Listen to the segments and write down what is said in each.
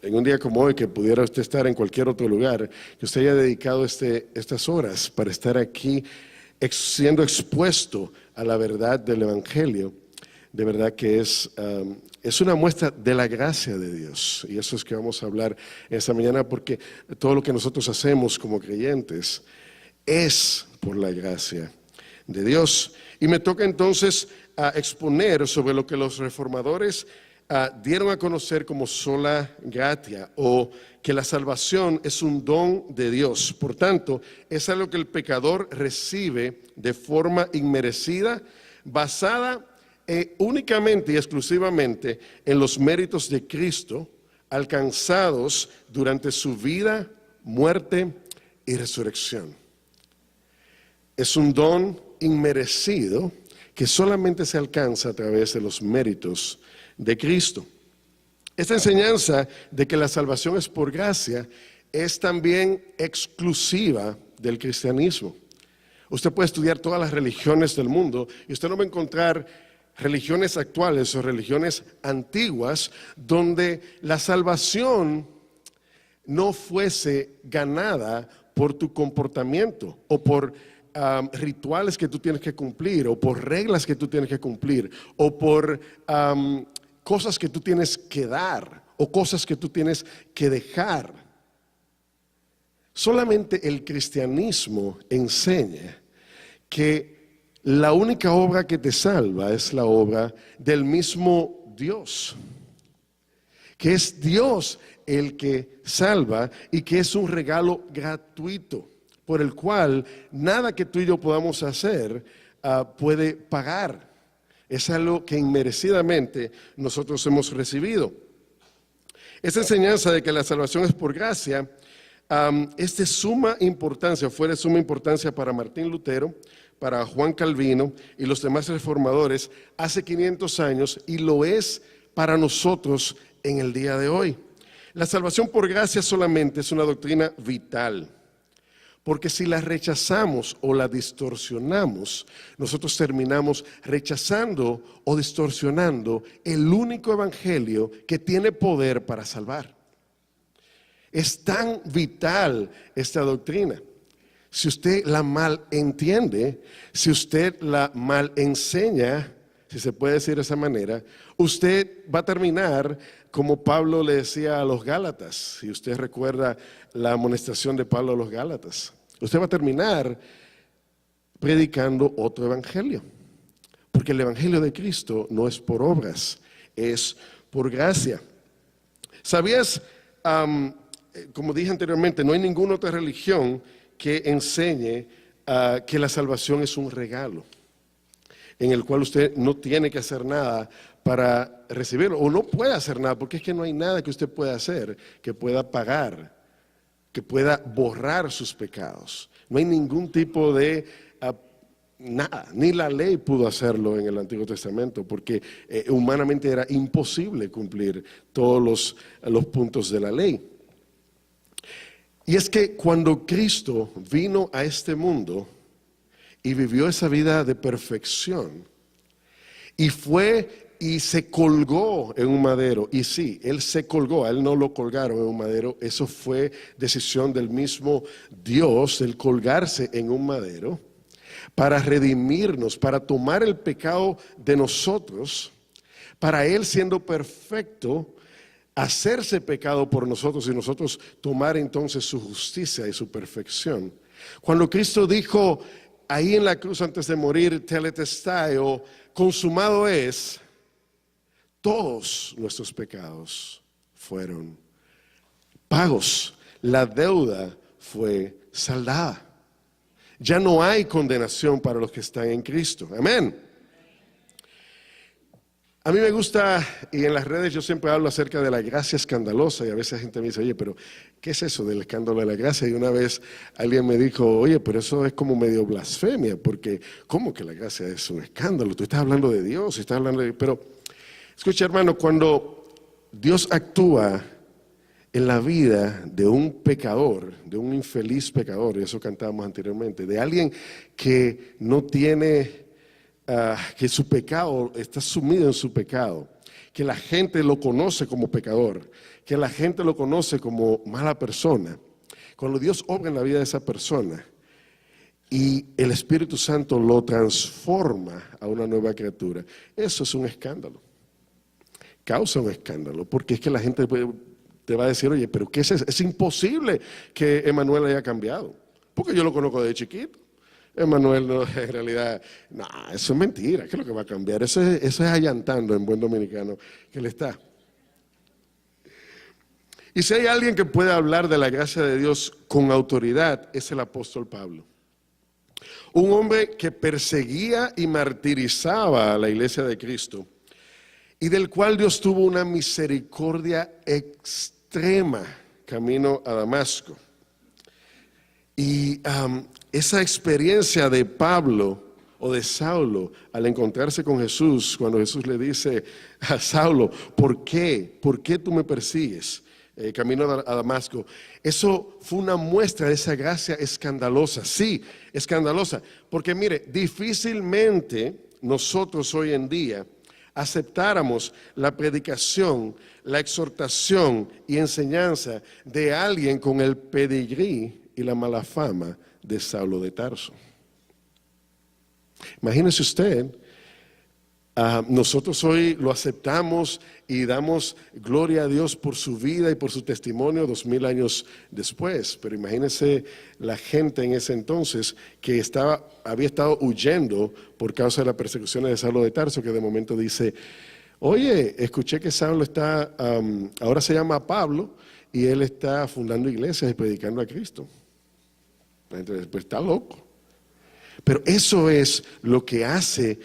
en un día como hoy, que pudiera usted estar en cualquier otro lugar, que usted haya dedicado estas horas para estar aquí siendo expuesto a la verdad del Evangelio. De verdad que es una muestra de la gracia de Dios. Y eso es que vamos a hablar esta mañana, porque todo lo que nosotros hacemos como creyentes es por la gracia de Dios. Y me toca entonces exponer sobre lo que los reformadores dieron a conocer como sola gratia, o que la salvación es un don de Dios. Por tanto, es algo que el pecador recibe de forma inmerecida, basada únicamente y exclusivamente en los méritos de Cristo, alcanzados durante su vida, muerte y resurrección. Es un don inmerecido que solamente se alcanza a través de los méritos de Cristo. Esta enseñanza de que la salvación es por gracia es también exclusiva del cristianismo. Usted puede estudiar todas las religiones del mundo y usted no va a encontrar religiones actuales o religiones antiguas donde la salvación no fuese ganada por tu comportamiento o por rituales que tú tienes que cumplir, o por reglas que tú tienes que cumplir, o por cosas que tú tienes que dar, o cosas que tú tienes que dejar. Solamente el cristianismo enseña que la única obra que te salva es la obra del mismo Dios, que es Dios el que salva y que es un regalo gratuito, por el cual nada que tú y yo podamos hacer puede pagar. Es algo que inmerecidamente nosotros hemos recibido. Esta enseñanza de que la salvación es por gracia es de suma importancia, fue de suma importancia para Martín Lutero, para Juan Calvino y los demás reformadores hace 500 años, y lo es para nosotros en el día de hoy. La salvación por gracia solamente es una doctrina vital, porque si la rechazamos o la distorsionamos, nosotros terminamos rechazando o distorsionando el único evangelio que tiene poder para salvar. Es tan vital esta doctrina. Si usted la mal entiende, si usted la mal enseña, si se puede decir de esa manera, usted va a terminar como Pablo le decía a los Gálatas. Si usted recuerda la amonestación de Pablo a los Gálatas, usted va a terminar predicando otro evangelio, porque el evangelio de Cristo no es por obras, es por gracia. ¿Sabías? Como dije anteriormente, no hay ninguna otra religión que enseñe que la salvación es un regalo, en el cual usted no tiene que hacer nada para recibirlo, o no puede hacer nada, porque es que no hay nada que usted pueda hacer que pueda pagar, que pueda borrar sus pecados. No hay ningún tipo de nada, ni la ley pudo hacerlo en el Antiguo Testamento, porque humanamente era imposible cumplir todos los puntos de la ley. Y es que cuando Cristo vino a este mundo y vivió esa vida de perfección, y fue y se colgó en un madero, y sí, Él se colgó, a Él no lo colgaron en un madero, eso fue decisión del mismo Dios, el colgarse en un madero, para redimirnos, para tomar el pecado de nosotros, para Él siendo perfecto, hacerse pecado por nosotros y nosotros tomar entonces su justicia y su perfección. Cuando Cristo dijo ahí en la cruz antes de morir, tetelestai, o consumado es, todos nuestros pecados fueron pagos. La deuda fue saldada. Ya no hay condenación para los que están en Cristo. Amén. A mí me gusta, y en las redes yo siempre hablo acerca de la gracia escandalosa, y a veces la gente me dice, oye, pero ¿qué es eso del escándalo de la gracia? Y una vez alguien me dijo, oye, pero eso es como medio blasfemia, porque ¿cómo que la gracia es un escándalo? Tú estás hablando de Dios, estás hablando de... Pero, escucha hermano, cuando Dios actúa en la vida de un pecador, de un infeliz pecador, y eso cantábamos anteriormente, de alguien que no tiene que su pecado está sumido en su pecado, que la gente lo conoce como pecador, que la gente lo conoce como mala persona. Cuando Dios obra en la vida de esa persona y el Espíritu Santo lo transforma a una nueva criatura, eso es un escándalo. Causa un escándalo, porque es que la gente te va a decir, oye, pero ¿qué es eso? Es imposible que Emanuel haya cambiado, porque yo lo conozco de chiquito. Emanuel no, en realidad, no, eso es mentira, ¿qué es lo que va a cambiar? Eso es allantando en buen dominicano que le está. Y si hay alguien que puede hablar de la gracia de Dios con autoridad, es el apóstol Pablo. Un hombre que perseguía y martirizaba a la iglesia de Cristo y del cual Dios tuvo una misericordia extrema camino a Damasco. Y esa experiencia de Pablo o de Saulo al encontrarse con Jesús, cuando Jesús le dice a Saulo, ¿por qué? ¿Por qué tú me persigues? Camino a Damasco. Eso fue una muestra de esa gracia escandalosa. Sí, escandalosa. Porque mire, difícilmente nosotros hoy en día aceptáramos la predicación, la exhortación y enseñanza de alguien con el pedigrí y la mala fama de Saulo de Tarso. Imagínese usted, nosotros hoy lo aceptamos y damos gloria a Dios por su vida y por su testimonio 2000 años después, pero imagínese la gente en ese entonces que había estado huyendo por causa de las persecuciones de Saulo de Tarso, que de momento dice, oye, escuché que Saulo está, ahora se llama Pablo y él está fundando iglesias y predicando a Cristo. Entonces, pues está loco. Pero eso es lo que hace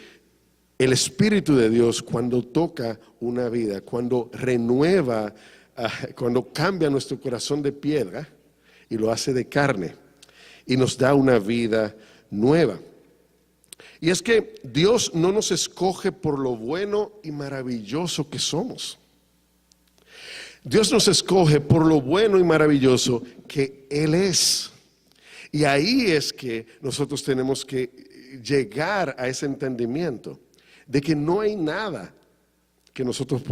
el Espíritu de Dios cuando toca una vida, cuando renueva, cuando cambia nuestro corazón de piedra y lo hace de carne y nos da una vida nueva. Y es que Dios no nos escoge por lo bueno y maravilloso que somos. Dios nos escoge por lo bueno y maravilloso que Él es. Y ahí es que nosotros tenemos que llegar a ese entendimiento de que no hay nada que nosotros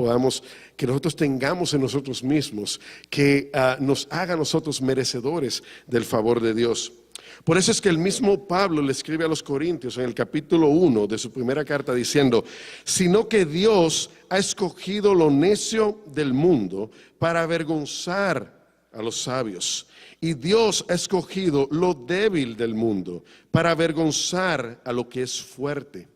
tengamos en nosotros mismos que nos haga a nosotros merecedores del favor de Dios. Por eso es que el mismo Pablo le escribe a los Corintios en el capítulo 1 de su primera carta diciendo, sino que Dios ha escogido lo necio del mundo para avergonzar a los sabios. Y Dios ha escogido lo débil del mundo para avergonzar a lo que es fuerte.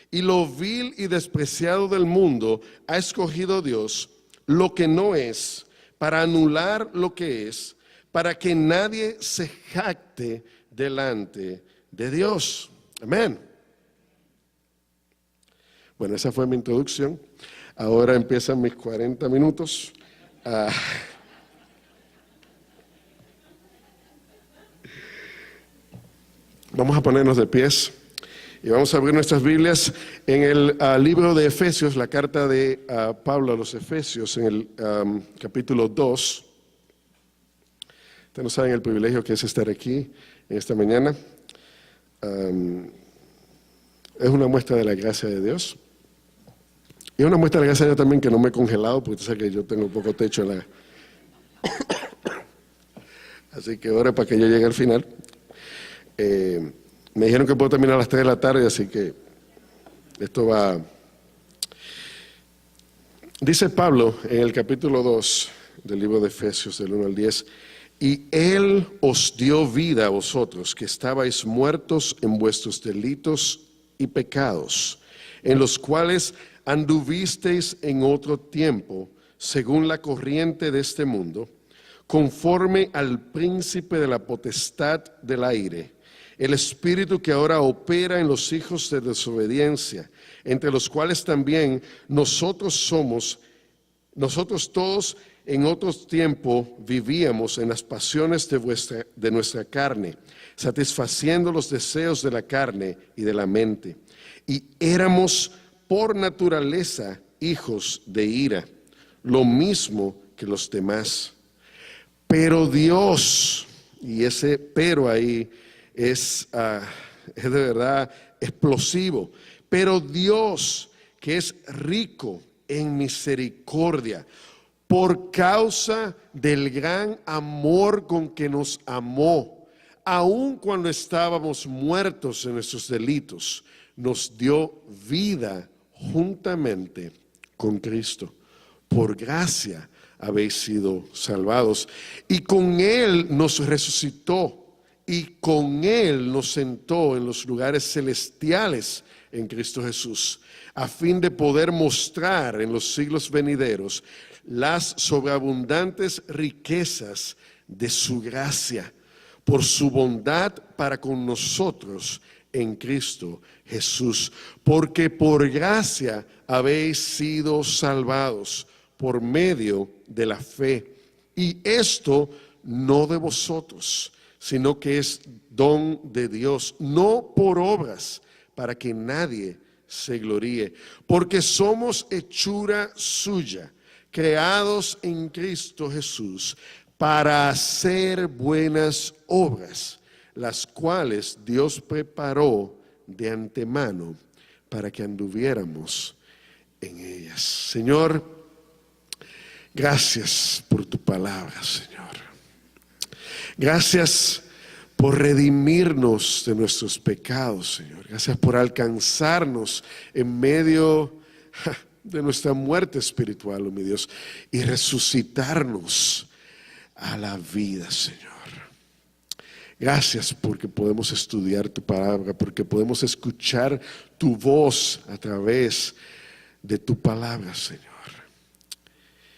Y lo vil y despreciado del mundo ha escogido Dios lo que no es, para anular lo que es, para que nadie se jacte delante de Dios. Amén. Bueno, esa fue mi introducción. Ahora empiezan mis 40 minutos. Vamos a ponernos de pies y vamos a abrir nuestras Biblias en el libro de Efesios, la carta de Pablo a los Efesios, en el capítulo 2. Ustedes no saben el privilegio que es estar aquí en esta mañana. Es una muestra de la gracia de Dios. Y es una muestra de la gracia de Dios también que no me he congelado, porque usted sabe que yo tengo poco techo en la... Así que ahora para que yo llegue al final. Me dijeron que puedo terminar a las 3 de la tarde, así que esto va... Dice Pablo en el capítulo 2 del libro de Efesios, del 1 al 10, y Él os dio vida a vosotros, que estabais muertos en vuestros delitos y pecados, en los cuales anduvisteis en otro tiempo, según la corriente de este mundo, conforme al príncipe de la potestad del aire, el espíritu que ahora opera en los hijos de desobediencia, entre los cuales también nosotros todos en otro tiempo vivíamos en las pasiones de nuestra carne, satisfaciendo los deseos de la carne y de la mente. Y éramos por naturaleza hijos de ira, lo mismo que los demás. Pero Dios, y ese pero ahí es de verdad explosivo. Pero Dios, que es rico en misericordia, por causa del gran amor con que nos amó, aun cuando estábamos muertos en nuestros delitos, nos dio vida juntamente con Cristo. Por gracia habéis sido salvados. Y con Él nos resucitó, y con Él nos sentó en los lugares celestiales en Cristo Jesús, a fin de poder mostrar en los siglos venideros las sobreabundantes riquezas de su gracia, por su bondad para con nosotros en Cristo Jesús. Porque por gracia habéis sido salvados por medio de la fe. Y esto no de vosotros, sino que es don de Dios, no por obras, para que nadie se gloríe. Porque somos hechura suya, creados en Cristo Jesús, para hacer buenas obras, las cuales Dios preparó de antemano para que anduviéramos en ellas. Señor, gracias por tu palabra, Señor. Gracias por redimirnos de nuestros pecados, Señor. Gracias por alcanzarnos en medio de nuestra muerte espiritual, oh mi Dios, y resucitarnos a la vida, Señor. Gracias porque podemos estudiar tu palabra, porque podemos escuchar tu voz a través de tu palabra, Señor.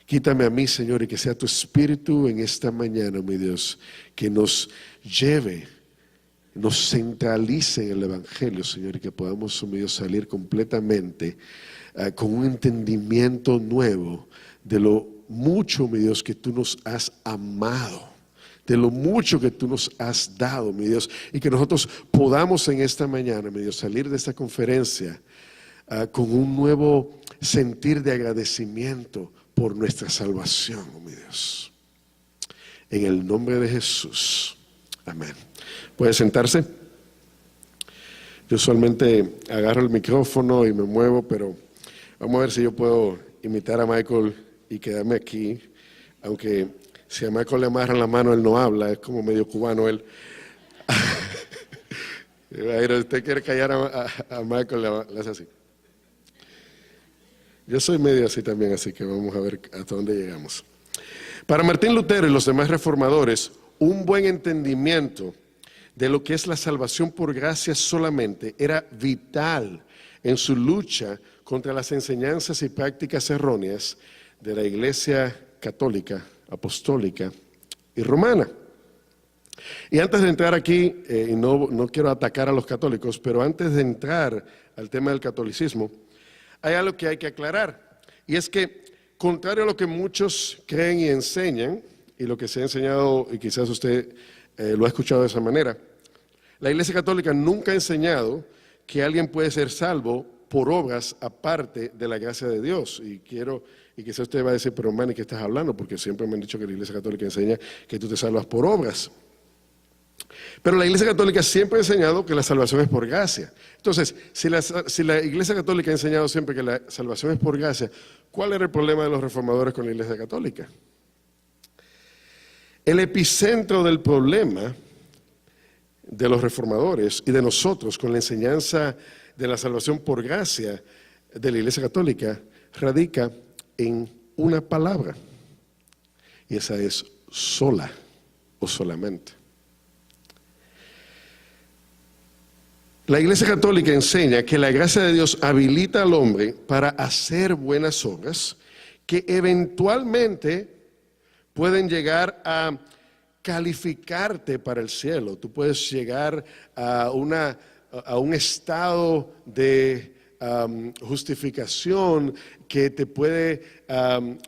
Quítame a mí, Señor, y que sea tu Espíritu en esta mañana, mi Dios, que nos lleve, nos centralice en el Evangelio, Señor, y que podamos, mi Dios, salir completamente con un entendimiento nuevo de lo mucho, mi Dios, que tú nos has amado, de lo mucho que tú nos has dado, mi Dios, y que nosotros podamos en esta mañana, mi Dios, salir de esta conferencia con un nuevo sentir de agradecimiento por nuestra salvación, oh mi Dios. En el nombre de Jesús. Amén. ¿Puede sentarse? Yo usualmente agarro el micrófono y me muevo, pero vamos a ver si yo puedo imitar a Michael y quedarme aquí. Aunque si a Michael le amarran la mano, él no habla, es como medio cubano él. Usted quiere callar a Michael, le hace así. Yo soy medio así también, así que vamos a ver hasta dónde llegamos. Para Martín Lutero y los demás reformadores, un buen entendimiento de lo que es la salvación por gracia solamente era vital en su lucha contra las enseñanzas y prácticas erróneas de la Iglesia católica, apostólica y romana. Y antes de entrar aquí, y no quiero atacar a los católicos, pero antes de entrar al tema del catolicismo, hay algo que hay que aclarar, y es que, contrario a lo que muchos creen y enseñan, y lo que se ha enseñado, y quizás usted lo ha escuchado de esa manera, la Iglesia Católica nunca ha enseñado que alguien puede ser salvo por obras aparte de la gracia de Dios. Y quizás usted va a decir, pero Manny, ¿qué estás hablando? Porque siempre me han dicho que la Iglesia Católica enseña que tú te salvas por obras. Pero la Iglesia Católica siempre ha enseñado que la salvación es por gracia. Entonces, si la Iglesia Católica ha enseñado siempre que la salvación es por gracia, ¿cuál era el problema de los reformadores con la Iglesia Católica? El epicentro del problema de los reformadores y de nosotros con la enseñanza de la salvación por gracia de la Iglesia Católica radica en una palabra, y esa es sola o solamente. La Iglesia Católica enseña que la gracia de Dios habilita al hombre para hacer buenas obras que eventualmente pueden llegar a calificarte para el cielo. Tú puedes llegar a un estado de justificación que te puede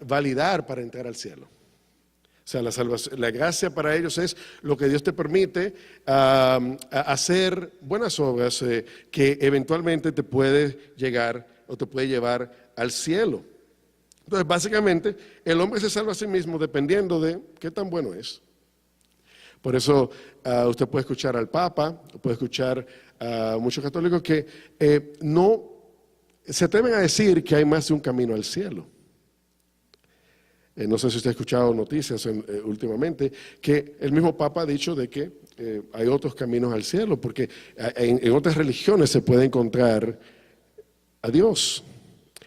validar para entrar al cielo. O sea, la gracia para ellos es lo que Dios te permite hacer buenas obras que eventualmente te puede llegar o te puede llevar al cielo. Entonces, básicamente, el hombre se salva a sí mismo dependiendo de qué tan bueno es. Por eso usted puede escuchar al Papa, puede escuchar a muchos católicos que no se atreven a decir que hay más de un camino al cielo. No sé si usted ha escuchado noticias últimamente, que el mismo Papa ha dicho de que hay otros caminos al cielo, porque en otras religiones se puede encontrar a Dios.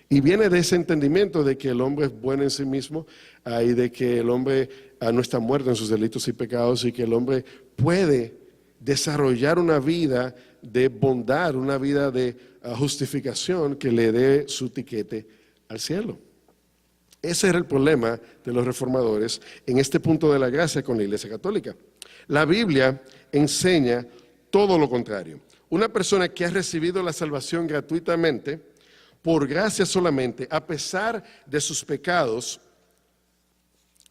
Y viene de ese entendimiento de que el hombre es bueno en sí mismo, y de que el hombre no está muerto en sus delitos y pecados, y que el hombre puede desarrollar una vida de bondad, una vida de justificación que le dé su tiquete al cielo. Ese era el problema de los reformadores en este punto de la gracia con la Iglesia Católica. La Biblia enseña todo lo contrario. Una persona que ha recibido la salvación gratuitamente, por gracia solamente, a pesar de sus pecados,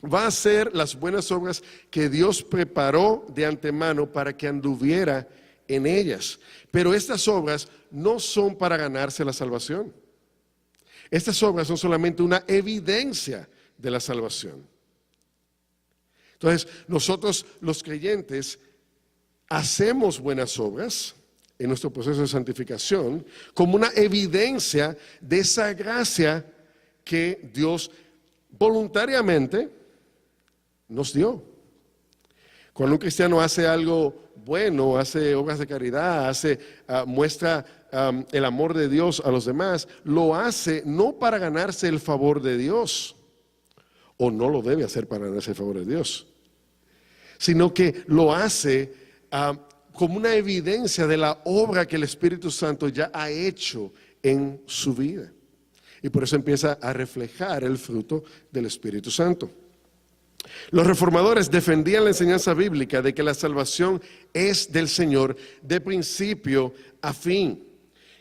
va a hacer las buenas obras que Dios preparó de antemano para que anduviera en ellas. Pero estas obras no son para ganarse la salvación. Estas obras son solamente una evidencia de la salvación. Entonces, nosotros los creyentes hacemos buenas obras en nuestro proceso de santificación como una evidencia de esa gracia que Dios voluntariamente nos dio. Cuando un cristiano hace algo bueno, hace obras de caridad, muestra el amor de Dios a los demás, lo hace no para ganarse el favor de Dios, o no lo debe hacer para ganarse el favor de Dios, sino que lo hace como una evidencia de la obra que el Espíritu Santo ya ha hecho en su vida. Y por eso empieza a reflejar el fruto del Espíritu Santo. Los reformadores defendían la enseñanza bíblica de que la salvación es del Señor de principio a fin,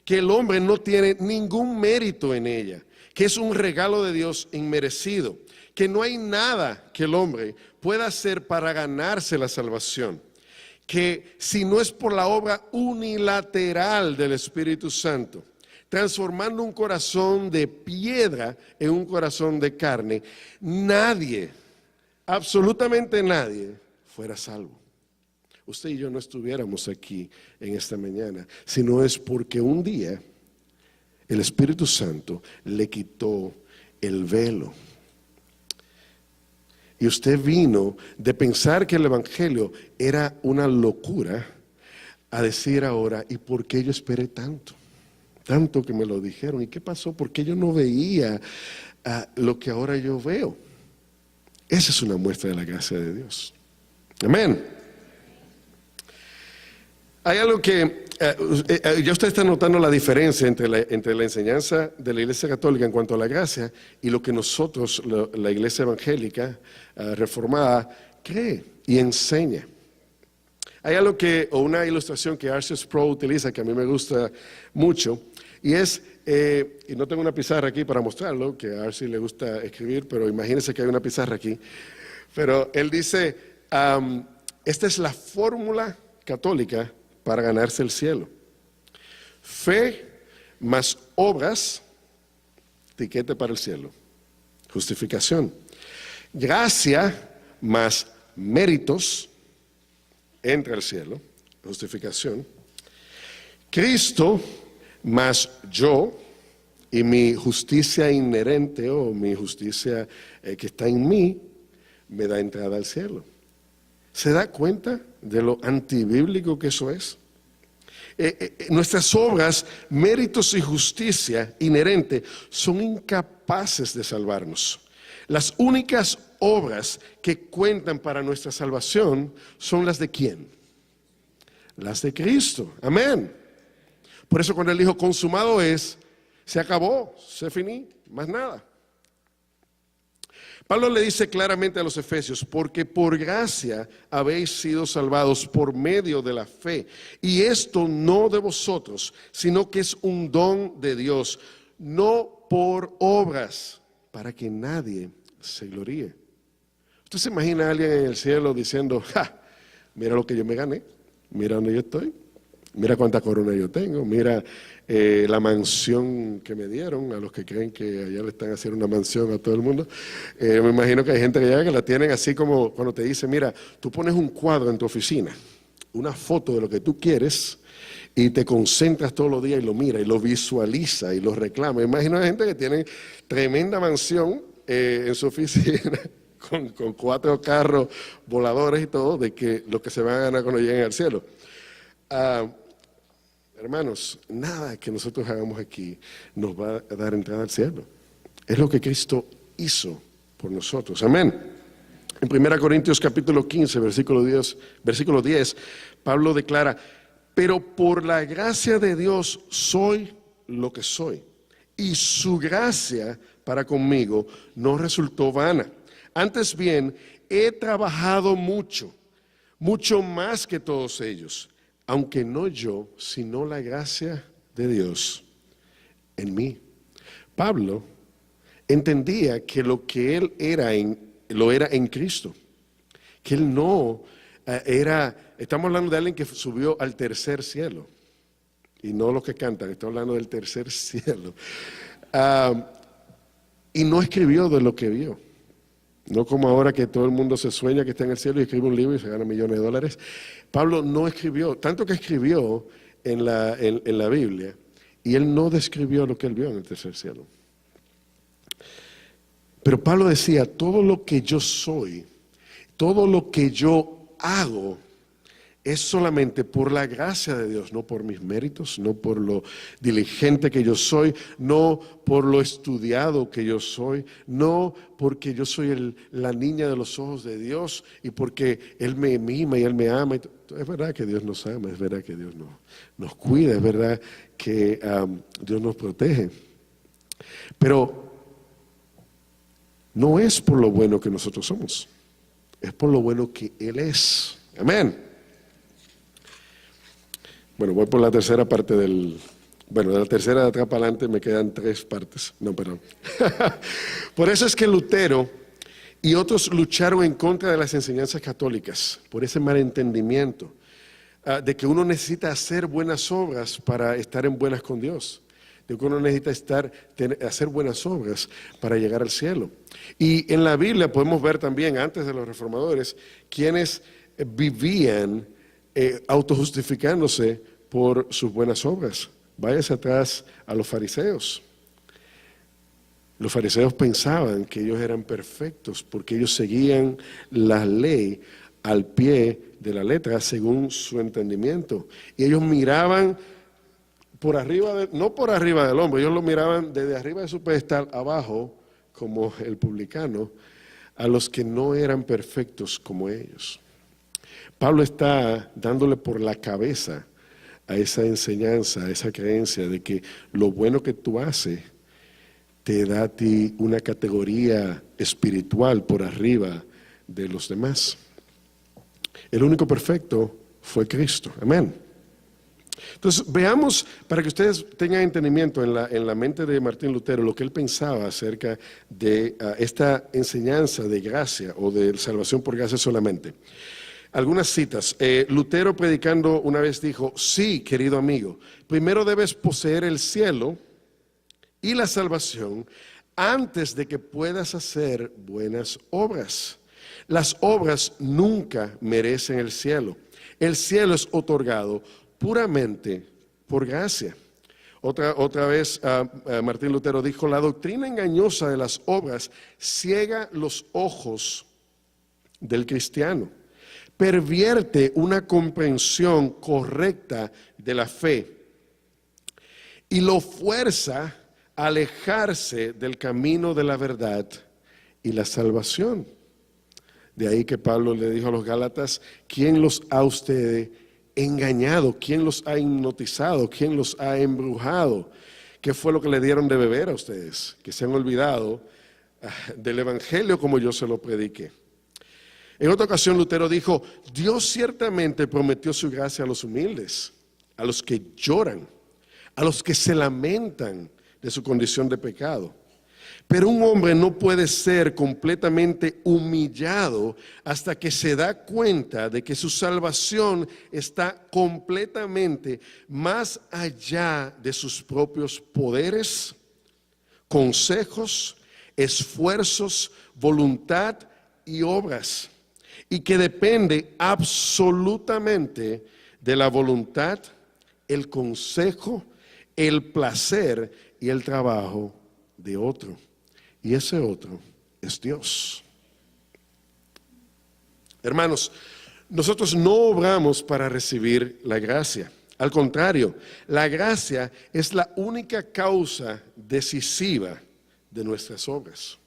que el hombre no tiene ningún mérito en ella, que es un regalo de Dios inmerecido, que no hay nada que el hombre pueda hacer para ganarse la salvación, que si no es por la obra unilateral del Espíritu Santo, transformando un corazón de piedra en un corazón de carne, nadie, absolutamente nadie, fuera salvo. Usted y yo no estuviéramos aquí en esta mañana, sino es porque un día el Espíritu Santo le quitó el velo. Y usted vino de pensar que el Evangelio era una locura a decir ahora, ¿y por qué yo esperé tanto? Tanto que me lo dijeron. ¿Y qué pasó? ¿Por qué yo no veía lo que ahora yo veo? Esa es una muestra de la gracia de Dios. Amén. Hay algo que, ya usted está notando la diferencia entre la enseñanza de la Iglesia Católica en cuanto a la gracia y lo que nosotros, la Iglesia Evangélica Reformada, cree y enseña. Hay algo o una ilustración que R.C. Sproul utiliza que a mí me gusta mucho, y es, y no tengo una pizarra aquí para mostrarlo, que a R.C. le gusta escribir, pero imagínense que hay una pizarra aquí. Pero él dice, esta es la fórmula católica para ganarse el cielo. Fe más obras, tiquete para el cielo. Justificación. Gracia más méritos, entra al cielo. Justificación. Cristo más yo y mi justicia inherente o mi justicia que está en mí, me da entrada al cielo. ¿Se da cuenta de lo antibíblico que eso es? Nuestras obras, méritos y justicia inherente son incapaces de salvarnos. Las únicas obras que cuentan para nuestra salvación son las de ¿quién? Las de Cristo. Amén. Por eso cuando él dijo consumado es, se acabó, se finí, más nada. Pablo le dice claramente a los efesios, porque por gracia habéis sido salvados por medio de la fe, y esto no de vosotros, sino que es un don de Dios, no por obras, para que nadie se gloríe. ¿Usted se imagina a alguien en el cielo diciendo, mira lo que yo me gané, mira dónde yo estoy, mira cuánta corona yo tengo, mira la mansión que me dieron, a los que creen que allá le están haciendo una mansión a todo el mundo? Me imagino que hay gente que llega que la tienen así como cuando te dice, mira, tú pones un cuadro en tu oficina, una foto de lo que tú quieres, y te concentras todos los días y lo miras y lo visualiza y lo reclama. Imagino a gente que tiene tremenda mansión en su oficina con 4 carros voladores y todo, de que lo que se van a ganar cuando lleguen al cielo. Hermanos, nada que nosotros hagamos aquí nos va a dar entrada al cielo. Es lo que Cristo hizo por nosotros. Amén. En 1 Corintios capítulo 15, versículo 10, Pablo declara: pero por la gracia de Dios soy lo que soy, y su gracia para conmigo no resultó vana. Antes bien, he trabajado mucho, mucho más que todos ellos, aunque no yo, sino la gracia de Dios en mí. Pablo entendía que lo que él lo era en Cristo, que él no estamos hablando de alguien que subió al tercer cielo, y no los que cantan, estamos hablando del tercer cielo, y no escribió de lo que vio, no como ahora que todo el mundo se sueña que está en el cielo y escribe un libro y se gana millones de dólares. Pablo no escribió, tanto que escribió en la Biblia, y él no describió lo que él vio en el tercer cielo. Pero Pablo decía: todo lo que yo soy, todo lo que yo hago, es solamente por la gracia de Dios, no por mis méritos, no por lo diligente que yo soy, no por lo estudiado que yo soy, no porque yo soy la niña de los ojos de Dios y porque Él me mima y Él me ama. Es verdad que Dios nos ama, es verdad que Dios nos cuida, es verdad que Dios nos protege. Pero no es por lo bueno que nosotros somos, es por lo bueno que Él es. Amén. Bueno, voy por la tercera parte de la tercera de atrás para adelante me quedan 3 partes. No, perdón. Por eso es que Lutero y otros lucharon en contra de las enseñanzas católicas, por ese malentendimiento de que uno necesita hacer buenas obras para estar en buenas con Dios. De que uno necesita hacer buenas obras para llegar al cielo. Y en la Biblia podemos ver también, antes de los reformadores, quienes vivían autojustificándose por sus buenas obras. Váyase atrás a los fariseos. Los fariseos pensaban que ellos eran perfectos porque ellos seguían la ley al pie de la letra según su entendimiento. Y ellos miraban por arriba, no por arriba del hombro, ellos lo miraban desde arriba de su pedestal abajo, como el publicano, a los que no eran perfectos como ellos. Pablo está dándole por la cabeza a esa enseñanza, a esa creencia de que lo bueno que tú haces te da a ti una categoría espiritual por arriba de los demás. El único perfecto fue Cristo. Amén. Entonces, veamos, para que ustedes tengan entendimiento en la mente de Martín Lutero, lo que él pensaba acerca de esta enseñanza de gracia o de salvación por gracia solamente. Algunas citas. Lutero, predicando una vez, dijo: sí, querido amigo, primero debes poseer el cielo y la salvación antes de que puedas hacer buenas obras. Las obras nunca merecen el cielo. El cielo es otorgado puramente por gracia. Otra vez Martín Lutero dijo: la doctrina engañosa de las obras ciega los ojos del cristiano, pervierte una comprensión correcta de la fe y lo fuerza a alejarse del camino de la verdad y la salvación. De ahí que Pablo le dijo a los Gálatas: ¿quién los ha ustedes engañado? ¿Quién los ha hipnotizado? ¿Quién los ha embrujado? ¿Qué fue lo que le dieron de beber a ustedes? Que se han olvidado del evangelio como yo se lo prediqué. En otra ocasión Lutero dijo: Dios ciertamente prometió su gracia a los humildes, a los que lloran, a los que se lamentan de su condición de pecado. Pero un hombre no puede ser completamente humillado hasta que se da cuenta de que su salvación está completamente más allá de sus propios poderes, consejos, esfuerzos, voluntad y obras, y que depende absolutamente de la voluntad el consejo, el placer y el trabajo de otro. Y ese otro es Dios. Hermanos, nosotros no obramos para recibir la gracia. Al contrario, la gracia es la única causa decisiva de nuestras obras.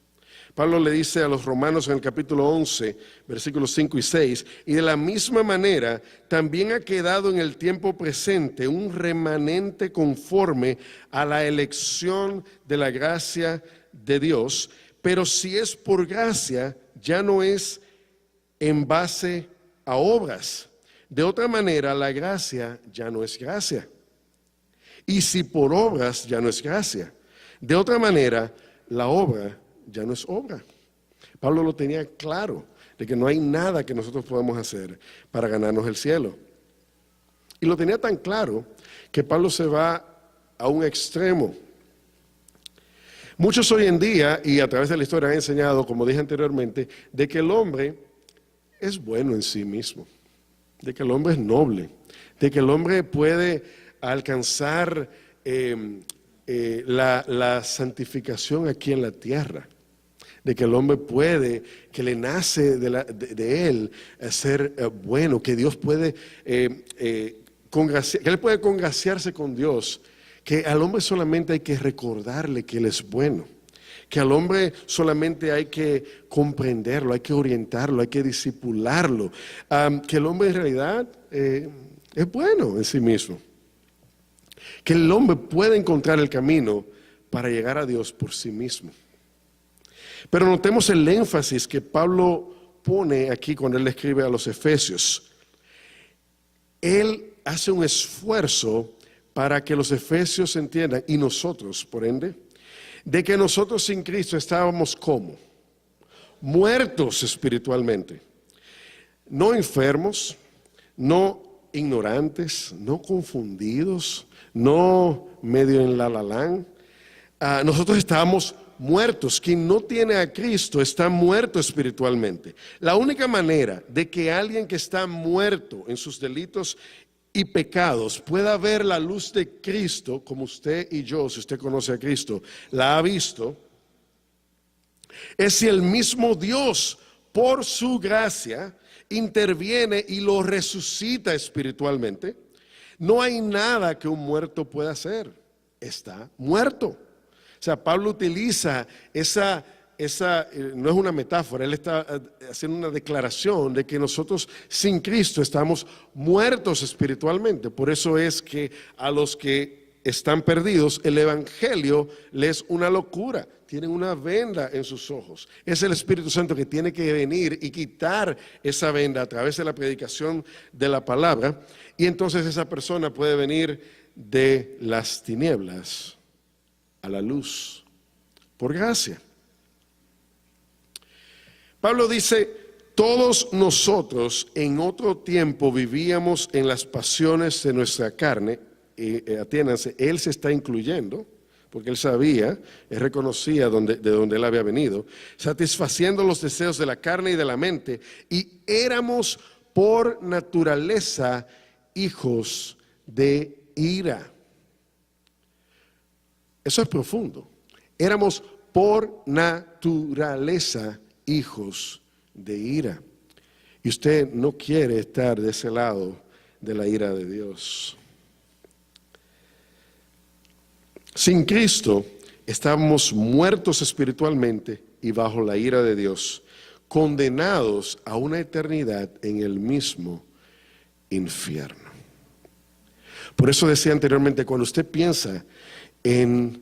Pablo le dice a los romanos en el capítulo 11, versículos 5 y 6, y de la misma manera también ha quedado en el tiempo presente un remanente conforme a la elección de la gracia de Dios, pero si es por gracia, ya no es en base a obras. De otra manera, la gracia ya no es gracia. Y si por obras, ya no es gracia. De otra manera, la obra ya no es obra. Pablo lo tenía claro, de que no hay nada que nosotros podamos hacer para ganarnos el cielo. Y lo tenía tan claro que Pablo se va a un extremo. Muchos hoy en día, y a través de la historia han enseñado, como dije anteriormente, de que el hombre es bueno en sí mismo, de que el hombre es noble, de que el hombre puede alcanzar la santificación aquí en la tierra, de que el hombre puede, que le nace de él ser bueno, que Dios puede, que él puede congraciarse con Dios, que al hombre solamente hay que recordarle que él es bueno, que al hombre solamente hay que comprenderlo, hay que orientarlo, hay que disipularlo, que el hombre en realidad es bueno en sí mismo, que el hombre puede encontrar el camino para llegar a Dios por sí mismo. Pero notemos el énfasis que Pablo pone aquí cuando él escribe a los Efesios. Él hace un esfuerzo para que los efesios entiendan, y nosotros, por ende, de que nosotros sin Cristo estábamos como muertos espiritualmente, no enfermos, no ignorantes, no confundidos, no medio en la land. Nosotros estábamos muertos. Quien no tiene a Cristo está muerto espiritualmente. La única manera de que alguien que está muerto en sus delitos y pecados pueda ver la luz de Cristo, como usted y yo, si usted conoce a Cristo, la ha visto, es si el mismo Dios, por su gracia, interviene y lo resucita espiritualmente. No hay nada que un muerto pueda hacer, está muerto. O sea, Pablo utiliza esa no es una metáfora, él está haciendo una declaración de que nosotros sin Cristo estamos muertos espiritualmente. Por eso es que a los que están perdidos, el evangelio les es una locura. Tienen una venda en sus ojos. Es el Espíritu Santo que tiene que venir y quitar esa venda a través de la predicación de la palabra. Y entonces esa persona puede venir de las tinieblas a la luz, por gracia. Pablo dice, todos nosotros en otro tiempo vivíamos en las pasiones de nuestra carne, atiéndanse, él se está incluyendo, porque él sabía, él reconocía de donde él había venido, satisfaciendo los deseos de la carne y de la mente, y éramos por naturaleza hijos de ira. Eso es profundo. Éramos por naturaleza hijos de ira. Y usted no quiere estar de ese lado de la ira de Dios. Sin Cristo estábamos muertos espiritualmente y bajo la ira de Dios, condenados a una eternidad en el mismo infierno. Por eso decía anteriormente, cuando usted piensa en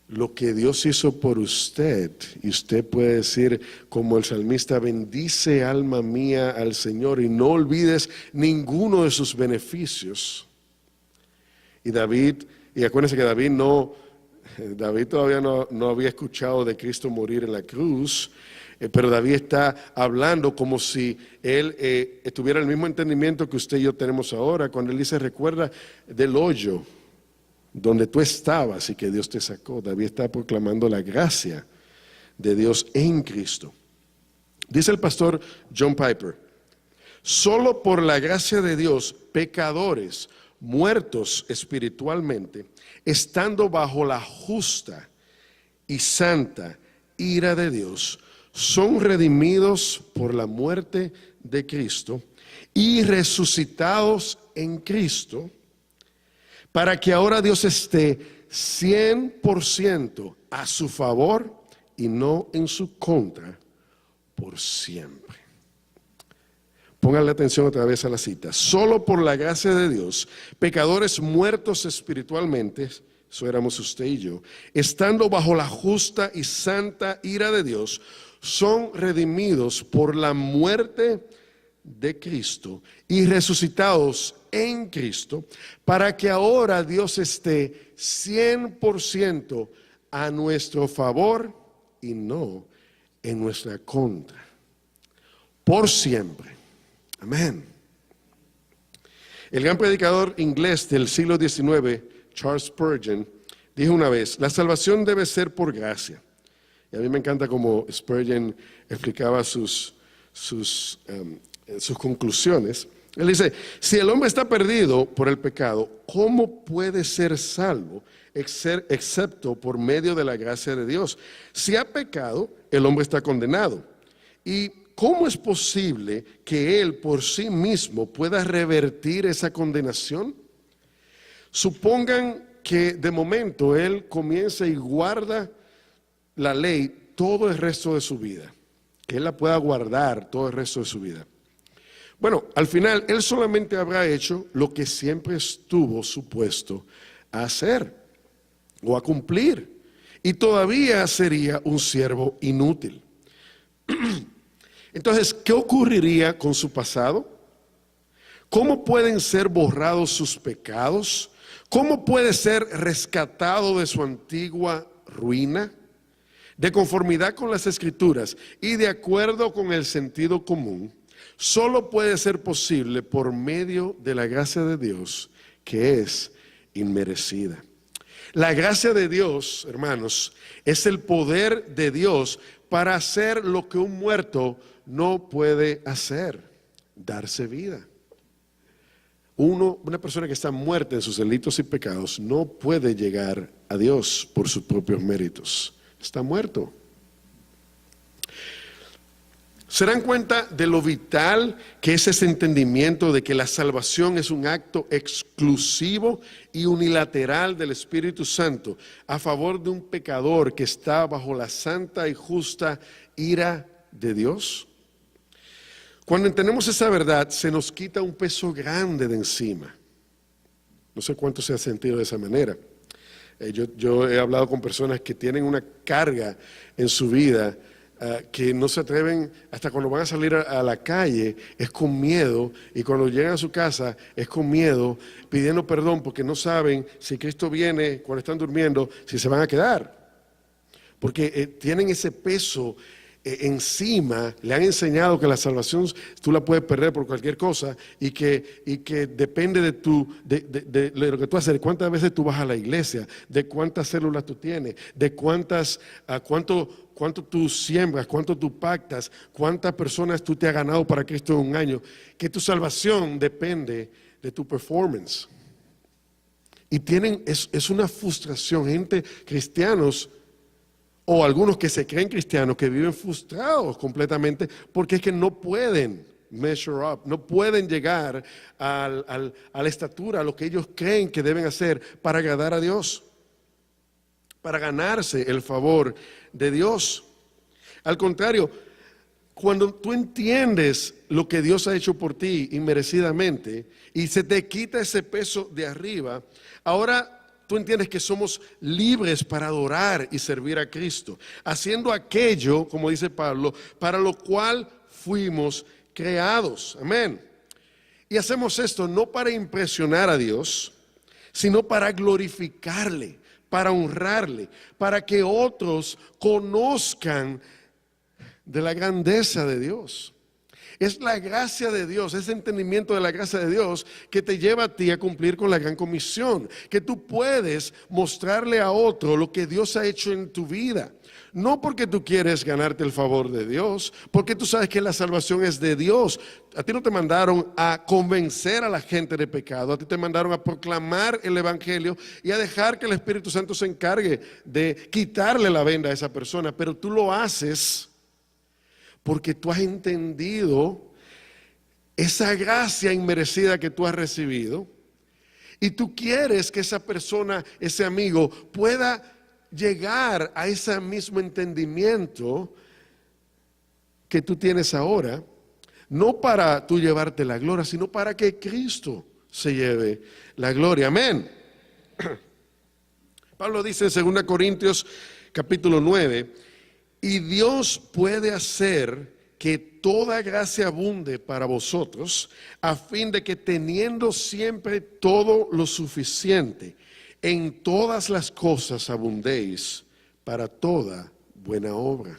lo que Dios hizo por usted, y usted puede decir como el salmista, bendice alma mía al Señor y no olvides ninguno de sus beneficios. Y acuérdense que David todavía no había escuchado de Cristo morir en la cruz, pero David está hablando como si él tuviera el mismo entendimiento que usted y yo tenemos ahora, cuando él dice, recuerda del hoyo donde tú estabas y que Dios te sacó. David está proclamando la gracia de Dios en Cristo. Dice el pastor John Piper, solo por la gracia de Dios, pecadores, muertos espiritualmente, estando bajo la justa y santa ira de Dios, son redimidos por la muerte de Cristo y resucitados en Cristo, para que ahora Dios esté 100% a su favor y no en su contra por siempre. Pónganle atención otra vez a la cita. Solo por la gracia de Dios, pecadores muertos espiritualmente, eso éramos usted y yo, estando bajo la justa y santa ira de Dios, son redimidos por la muerte de Cristo y resucitados en Cristo, para que ahora Dios esté 100% a nuestro favor y no en nuestra contra, por siempre. Amén. El gran predicador inglés del siglo XIX, Charles Spurgeon, dijo una vez: la salvación debe ser por gracia. Y a mí me encanta cómo Spurgeon explicaba sus conclusiones. Él dice: si el hombre está perdido por el pecado, ¿cómo puede ser salvo excepto por medio de la gracia de Dios? Si ha pecado, el hombre está condenado. ¿Y cómo es posible que él por sí mismo pueda revertir esa condenación? Supongan que de momento él comienza y guarda la ley todo el resto de su vida, que él la pueda guardar todo el resto de su vida. Bueno, al final él solamente habrá hecho lo que siempre estuvo supuesto a hacer o a cumplir, y todavía sería un siervo inútil. Entonces, ¿qué ocurriría con su pasado? ¿Cómo pueden ser borrados sus pecados? ¿Cómo puede ser rescatado de su antigua ruina? De conformidad con las Escrituras y de acuerdo con el sentido común, solo puede ser posible por medio de la gracia de Dios, que es inmerecida. La gracia de Dios, hermanos, es el poder de Dios para hacer lo que un muerto no puede hacer: darse vida. Una persona que está muerta en sus delitos y pecados no puede llegar a Dios por sus propios méritos. Está muerto. ¿Se dan cuenta de lo vital que es ese entendimiento de que la salvación es un acto exclusivo y unilateral del Espíritu Santo a favor de un pecador que está bajo la santa y justa ira de Dios? Cuando entendemos esa verdad, se nos quita un peso grande de encima. No sé cuánto se ha sentido de esa manera. Yo he hablado con personas que tienen una carga en su vida que no se atreven, hasta cuando van a salir a la calle es con miedo, y cuando llegan a su casa es con miedo, pidiendo perdón porque no saben si Cristo viene cuando están durmiendo, si se van a quedar, porque tienen ese peso encima. Le han enseñado que la salvación tú la puedes perder por cualquier cosa, y que depende de lo que tú haces, de cuántas veces tú vas a la iglesia, de cuántas células tú tienes, de cuánto tú siembras, cuánto tú pactas, cuántas personas tú te has ganado para Cristo en un año, que tu salvación depende de tu performance. Y es una frustración, gente, cristianos, o algunos que se creen cristianos, que viven frustrados completamente porque es que no pueden measure up, no pueden llegar a la estatura, a lo que ellos creen que deben hacer para agradar a Dios, para ganarse el favor de Dios. Al contrario, cuando tú entiendes lo que Dios ha hecho por ti inmerecidamente y se te quita ese peso de arriba, ahora tú entiendes que somos libres para adorar y servir a Cristo, haciendo aquello, como dice Pablo, para lo cual fuimos creados. Amén. Y hacemos esto no para impresionar a Dios, sino para glorificarle, para honrarle, para que otros conozcan de la grandeza de Dios. Es la gracia de Dios, ese entendimiento de la gracia de Dios que te lleva a ti a cumplir con la gran comisión. Que tú puedes mostrarle a otro lo que Dios ha hecho en tu vida. No porque tú quieres ganarte el favor de Dios, porque tú sabes que la salvación es de Dios. A ti no te mandaron a convencer a la gente de pecado, a ti te mandaron a proclamar el evangelio y a dejar que el Espíritu Santo se encargue de quitarle la venda a esa persona. Pero tú lo haces porque tú has entendido esa gracia inmerecida que tú has recibido y tú quieres que esa persona, ese amigo, pueda llegar a ese mismo entendimiento que tú tienes ahora, no para tú llevarte la gloria, sino para que Cristo se lleve la gloria. Amén. Pablo dice en 2 Corintios capítulo 9, y Dios puede hacer que toda gracia abunde para vosotros, a fin de que teniendo siempre todo lo suficiente, en todas las cosas abundéis para toda buena obra.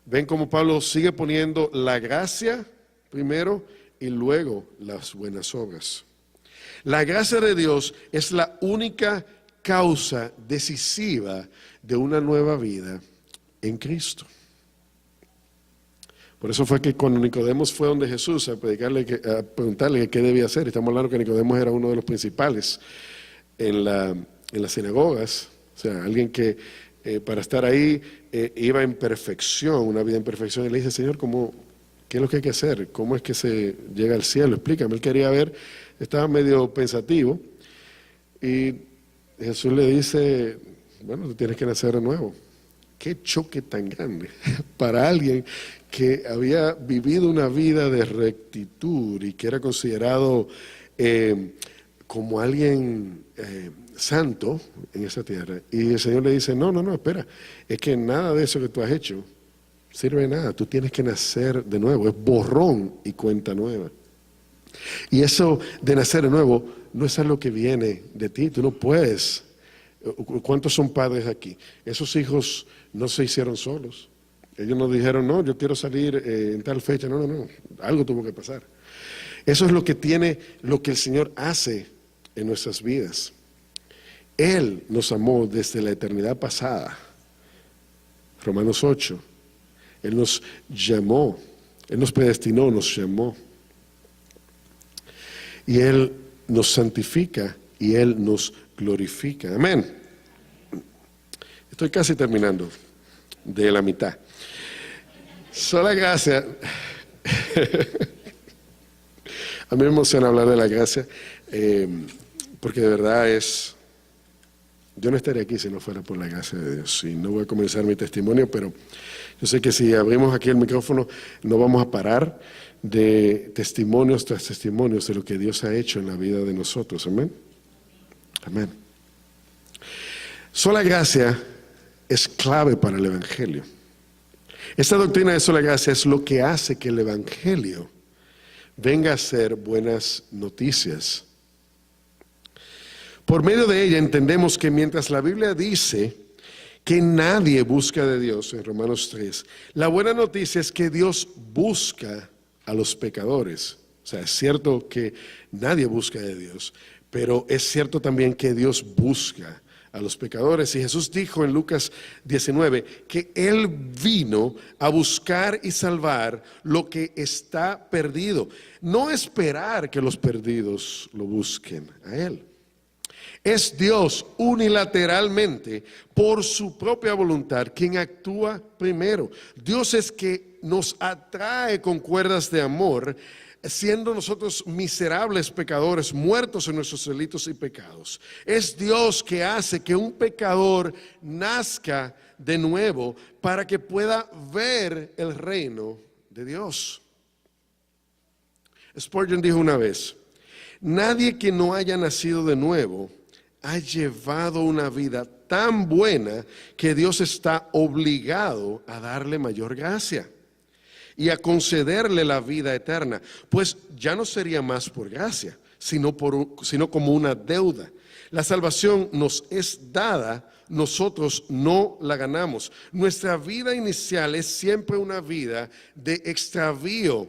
Ven cómo Pablo sigue poniendo la gracia primero y luego las buenas obras. La gracia de Dios es la única causa decisiva de una nueva vida en Cristo. Por eso fue que cuando Nicodemos fue donde Jesús a preguntarle qué debía hacer, estamos hablando que Nicodemos era uno de los principales en las sinagogas, o sea, alguien que para estar ahí iba en perfección, una vida en perfección, y le dice: Señor, ¿qué es lo que hay que hacer? ¿Cómo es que se llega al cielo? Explícame. Él quería ver, estaba medio pensativo, y Jesús le dice: bueno, tú tienes que nacer de nuevo. Qué choque tan grande para alguien que había vivido una vida de rectitud y que era considerado como alguien santo en esa tierra. Y el Señor le dice: no, espera, es que nada de eso que tú has hecho sirve de nada, tú tienes que nacer de nuevo, es borrón y cuenta nueva. Y eso de nacer de nuevo no es algo que viene de ti, tú no puedes. ¿Cuántos son padres aquí? Esos hijos no se hicieron solos. Ellos no dijeron: no, yo quiero salir en tal fecha. No, algo tuvo que pasar. Eso es lo que el Señor hace en nuestras vidas. Él nos amó desde la eternidad pasada. Romanos 8. Él nos llamó, Él nos predestinó, nos llamó. Y Él nos santifica y Él nos glorifica. Amén. Estoy casi terminando de la mitad. Sola gracia. A mí me emociona hablar de la gracia, porque de verdad yo no estaría aquí si no fuera por la gracia de Dios. Y no voy a comenzar mi testimonio, pero yo sé que si abrimos aquí el micrófono no vamos a parar de testimonios tras testimonios de lo que Dios ha hecho en la vida de nosotros. Amén. Amén. Sola gracia es clave para el evangelio. Esta doctrina de sola gracia es lo que hace que el evangelio venga a ser buenas noticias. Por medio de ella entendemos que mientras la Biblia dice que nadie busca de Dios, en Romanos 3, la buena noticia es que Dios busca a los pecadores. O sea, es cierto que nadie busca de Dios, pero es cierto también que Dios busca a los pecadores. Y Jesús dijo en Lucas 19 que Él vino a buscar y salvar lo que está perdido. No esperar que los perdidos lo busquen a Él. Es Dios unilateralmente, por su propia voluntad, quien actúa primero. Dios es que nos atrae con cuerdas de amor, siendo nosotros miserables pecadores, muertos en nuestros delitos y pecados. Es Dios que hace que un pecador nazca de nuevo para que pueda ver el reino de Dios. Spurgeon dijo una vez: nadie que no haya nacido de nuevo ha llevado una vida tan buena que Dios está obligado a darle mayor gracia y a concederle la vida eterna, pues ya no sería más por gracia, sino como una deuda. La salvación nos es dada, nosotros no la ganamos. Nuestra vida inicial es siempre una vida de extravío,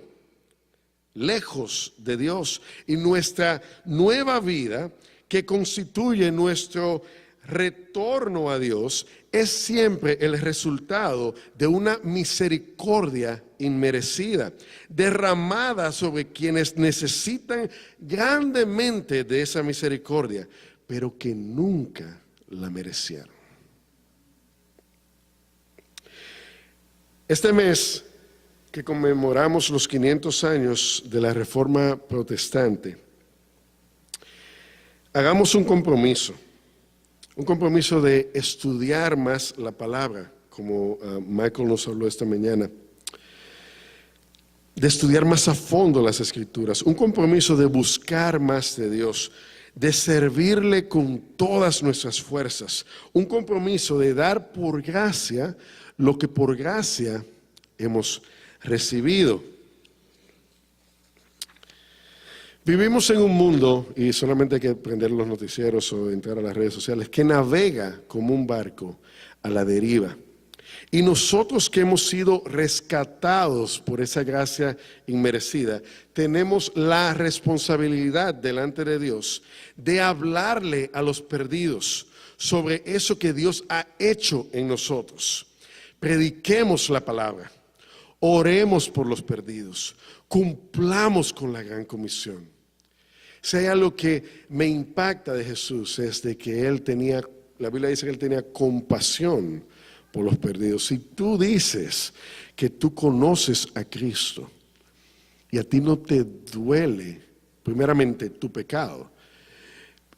lejos de Dios. Y nuestra nueva vida, que constituye nuestro retorno a Dios, es siempre el resultado de una misericordia inmerecida, derramada sobre quienes necesitan grandemente de esa misericordia, pero que nunca la merecieron. Este mes que conmemoramos los 500 años de la Reforma Protestante, hagamos un compromiso de estudiar más la palabra, como Michael nos habló esta mañana, de estudiar más a fondo las Escrituras, un compromiso de buscar más de Dios, de servirle con todas nuestras fuerzas, un compromiso de dar por gracia lo que por gracia hemos recibido. Vivimos en un mundo, y solamente hay que prender los noticieros o entrar a las redes sociales, que navega como un barco a la deriva. Y nosotros que hemos sido rescatados por esa gracia inmerecida, tenemos la responsabilidad delante de Dios de hablarle a los perdidos sobre eso que Dios ha hecho en nosotros. Prediquemos la palabra, oremos por los perdidos, cumplamos con la gran comisión. Si hay algo que me impacta de Jesús es de que Él tenía, la Biblia dice que Él tenía compasión por los perdidos. Si tú dices que tú conoces a Cristo y a ti no te duele, primeramente, tu pecado,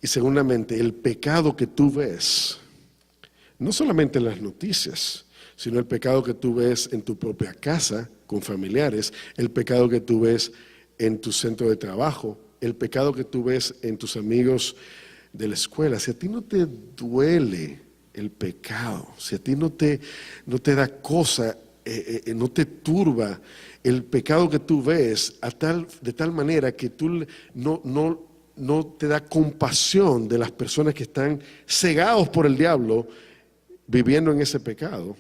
y segundamente, el pecado que tú ves, no solamente en las noticias, sino el pecado que tú ves en tu propia casa, con familiares, el pecado que tú ves en tu centro de trabajo, el pecado que tú ves en tus amigos de la escuela. Si a ti no te duele el pecado, si a ti no te da cosa, no te turba el pecado que tú ves de tal manera que tú no te da compasión de las personas que están cegados por el diablo viviendo en ese pecado.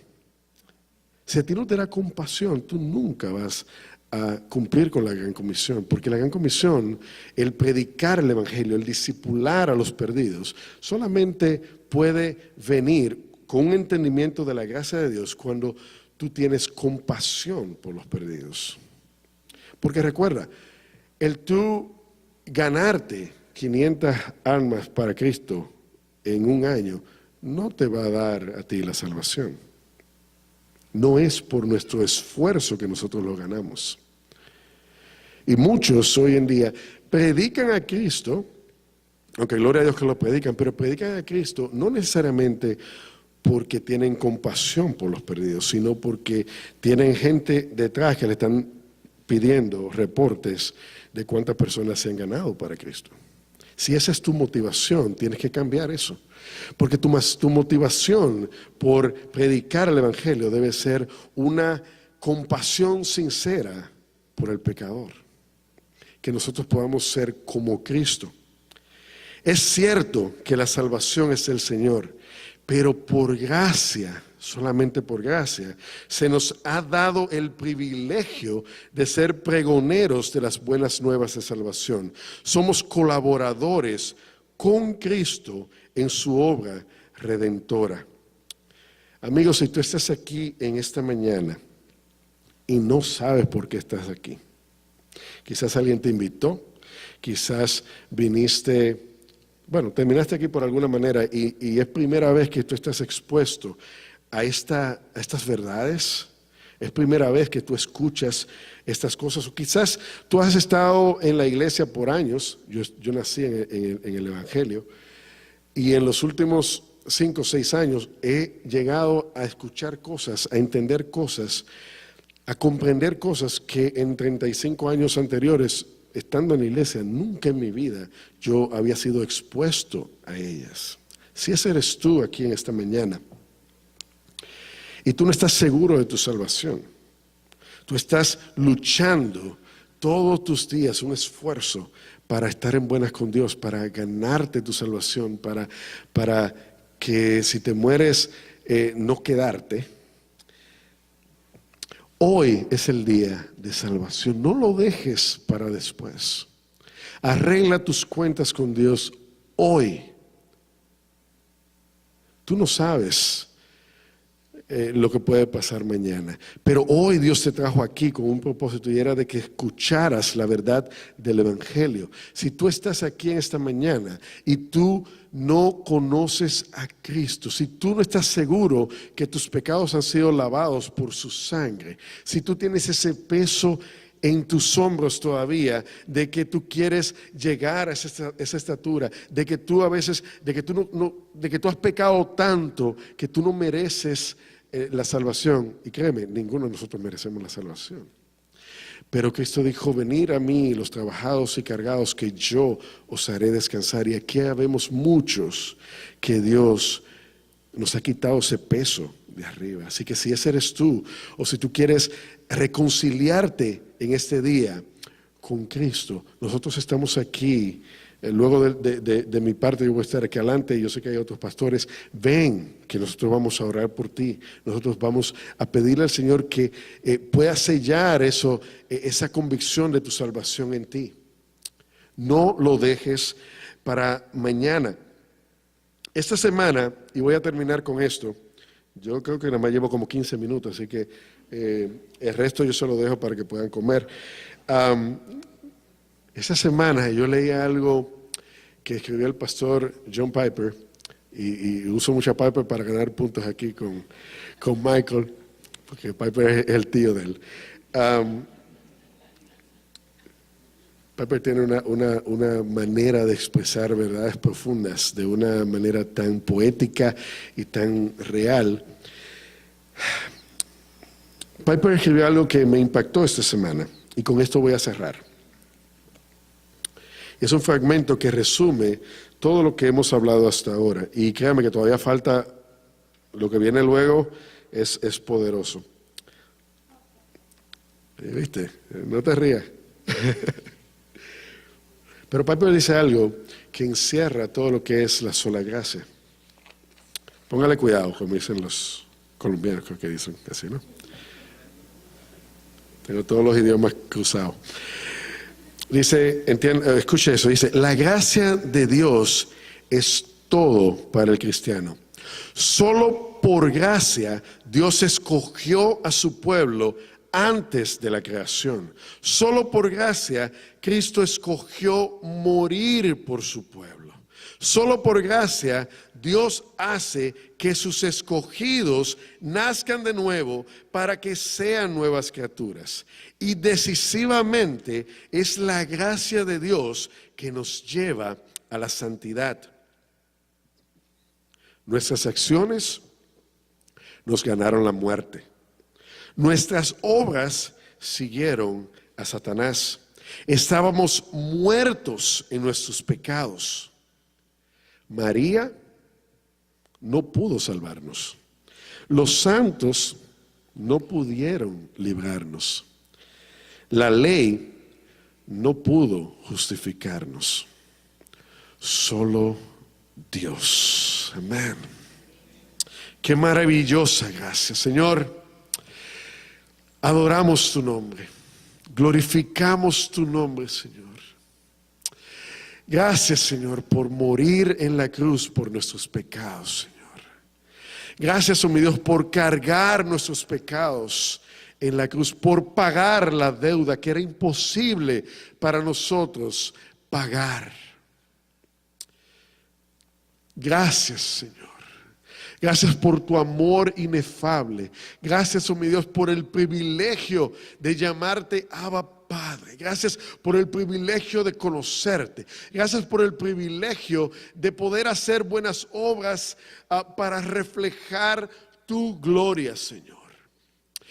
Si a ti no te da compasión, tú nunca vas a cumplir con la gran comisión, porque la gran comisión, el predicar el evangelio, el discipular a los perdidos, solamente puede venir con un entendimiento de la gracia de Dios cuando tú tienes compasión por los perdidos. Porque recuerda, el tú ganarte 500 almas para Cristo en un año no te va a dar a ti la salvación. No es por nuestro esfuerzo que nosotros lo ganamos. Y muchos hoy en día predican a Cristo, aunque gloria a Dios que lo predican, pero predican a Cristo no necesariamente porque tienen compasión por los perdidos, sino porque tienen gente detrás que le están pidiendo reportes de cuántas personas se han ganado para Cristo. Si esa es tu motivación, tienes que cambiar eso. Porque tu motivación por predicar el evangelio debe ser una compasión sincera por el pecador. Que nosotros podamos ser como Cristo. Es cierto que la salvación es del Señor, pero por gracia, solamente por gracia, se nos ha dado el privilegio de ser pregoneros de las buenas nuevas de salvación. Somos colaboradores con Cristo en su obra redentora. Amigos, si tú estás aquí en esta mañana y no sabes por qué estás aquí, quizás alguien te invitó, quizás terminaste aquí por alguna manera y es primera vez que tú estás expuesto a estas verdades, es primera vez que tú escuchas estas cosas, o quizás tú has estado en la iglesia por años. Yo nací en el Evangelio, y en los últimos 5 o 6 años he llegado a escuchar cosas, a entender cosas, a comprender cosas que en 35 años anteriores, estando en la iglesia, nunca en mi vida yo había sido expuesto a ellas. Si ese eres tú aquí en esta mañana, y tú no estás seguro de tu salvación, tú estás luchando todos tus días un esfuerzo para estar en buenas con Dios, para ganarte tu salvación, para que si te mueres no quedarte. Hoy es el día de salvación. No lo dejes para después. Arregla tus cuentas con Dios hoy. Tú no sabes lo que puede pasar mañana. Pero hoy Dios te trajo aquí con un propósito, y era de que escucharas la verdad del Evangelio. Si tú estás aquí en esta mañana y tú no conoces a Cristo, si tú no estás seguro que tus pecados han sido lavados por su sangre, si tú tienes ese peso en tus hombros todavía, de que tú quieres llegar a esa estatura, de que tú a veces, de que tú has pecado tanto que tú no mereces la salvación. Y créeme, ninguno de nosotros merecemos la salvación. Pero Cristo dijo: venid a mí los trabajados y cargados, que yo os haré descansar. Y aquí vemos muchos que Dios nos ha quitado ese peso de arriba. Así que si ese eres tú, o si tú quieres reconciliarte en este día con Cristo, nosotros estamos aquí. Luego de mi parte, yo voy a estar aquí adelante, y yo sé que hay otros pastores. Ven, que nosotros vamos a orar por ti. Nosotros vamos a pedirle al Señor que pueda sellar eso, esa convicción de tu salvación en ti. No lo dejes para mañana. Esta semana, y voy a terminar con esto, yo creo que nada más llevo como 15 minutos, así que el resto yo se lo dejo para que puedan comer. Esta semana yo leí algo que escribió el pastor John Piper, y uso mucha Piper para ganar puntos aquí con Michael, porque Piper es el tío de él. Piper tiene una manera de expresar verdades profundas de una manera tan poética y tan real. Piper escribió algo que me impactó esta semana, y con esto voy a cerrar. Es un fragmento que resume todo lo que hemos hablado hasta ahora, y créame que todavía falta. Lo que viene luego es poderoso. ¿Viste? No te rías. Pero Piper dice algo que encierra todo lo que es la sola gracia. Póngale cuidado, como dicen los colombianos, creo que dicen así, ¿no? Tengo todos los idiomas cruzados. Dice, escuche eso, dice: la gracia de Dios es todo para el cristiano. Solo por gracia Dios escogió a su pueblo antes de la creación. Solo por gracia Cristo escogió morir por su pueblo. Solo por gracia Dios hace que sus escogidos nazcan de nuevo para que sean nuevas criaturas. Y decisivamente es la gracia de Dios que nos lleva a la santidad. Nuestras acciones nos ganaron la muerte. Nuestras obras siguieron a Satanás. Estábamos muertos en nuestros pecados. María no pudo salvarnos. Los santos no pudieron librarnos. La ley no pudo justificarnos. Solo Dios. Amén. Qué maravillosa gracia, Señor. Adoramos tu nombre. Glorificamos tu nombre, Señor. Gracias, Señor, por morir en la cruz por nuestros pecados, Señor. Gracias, oh mi Dios, por cargar nuestros pecados en la cruz, por pagar la deuda que era imposible para nosotros pagar. Gracias, Señor. Gracias por tu amor inefable. Gracias, oh mi Dios, por el privilegio de llamarte Abba Padre. Gracias por el privilegio de conocerte. Gracias por el privilegio de poder hacer buenas obras para reflejar tu gloria, Señor.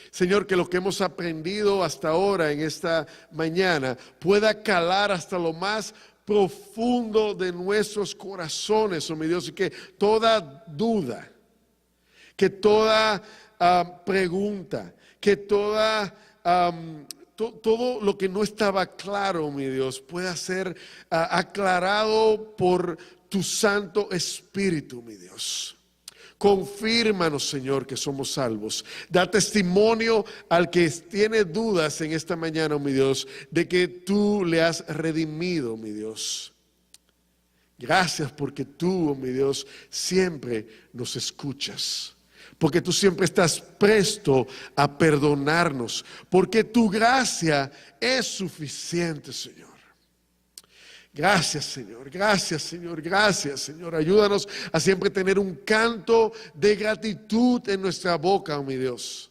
Señor, que lo que hemos aprendido hasta ahora en esta mañana pueda calar hasta lo más profundo de nuestros corazones, oh mi Dios, y que toda duda, que toda pregunta, que toda todo lo que no estaba claro, mi Dios, pueda ser aclarado por tu Santo Espíritu, mi Dios. Confírmanos, Señor, que somos salvos. Da testimonio al que tiene dudas en esta mañana, mi Dios, de que tú le has redimido, mi Dios. Gracias porque tú, oh mi Dios, siempre nos escuchas. Porque tú siempre estás presto a perdonarnos. Porque tu gracia es suficiente, Señor. Gracias, Señor. Gracias, Señor. Gracias, Señor. Ayúdanos a siempre tener un canto de gratitud en nuestra boca, oh mi Dios.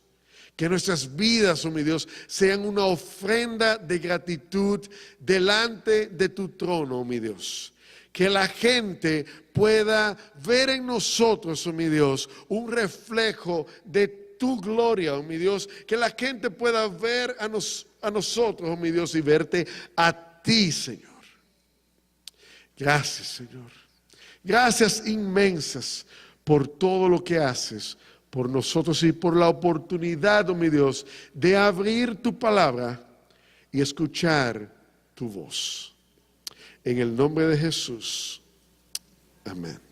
Que nuestras vidas, oh mi Dios, sean una ofrenda de gratitud delante de tu trono, oh mi Dios. Que la gente pueda ver en nosotros, oh mi Dios, un reflejo de tu gloria, oh mi Dios. Que la gente pueda ver a nosotros, oh mi Dios, y verte a ti, Señor. Gracias, Señor. Gracias inmensas por todo lo que haces por nosotros y por la oportunidad, oh mi Dios, de abrir tu palabra y escuchar tu voz. En el nombre de Jesús. Amén.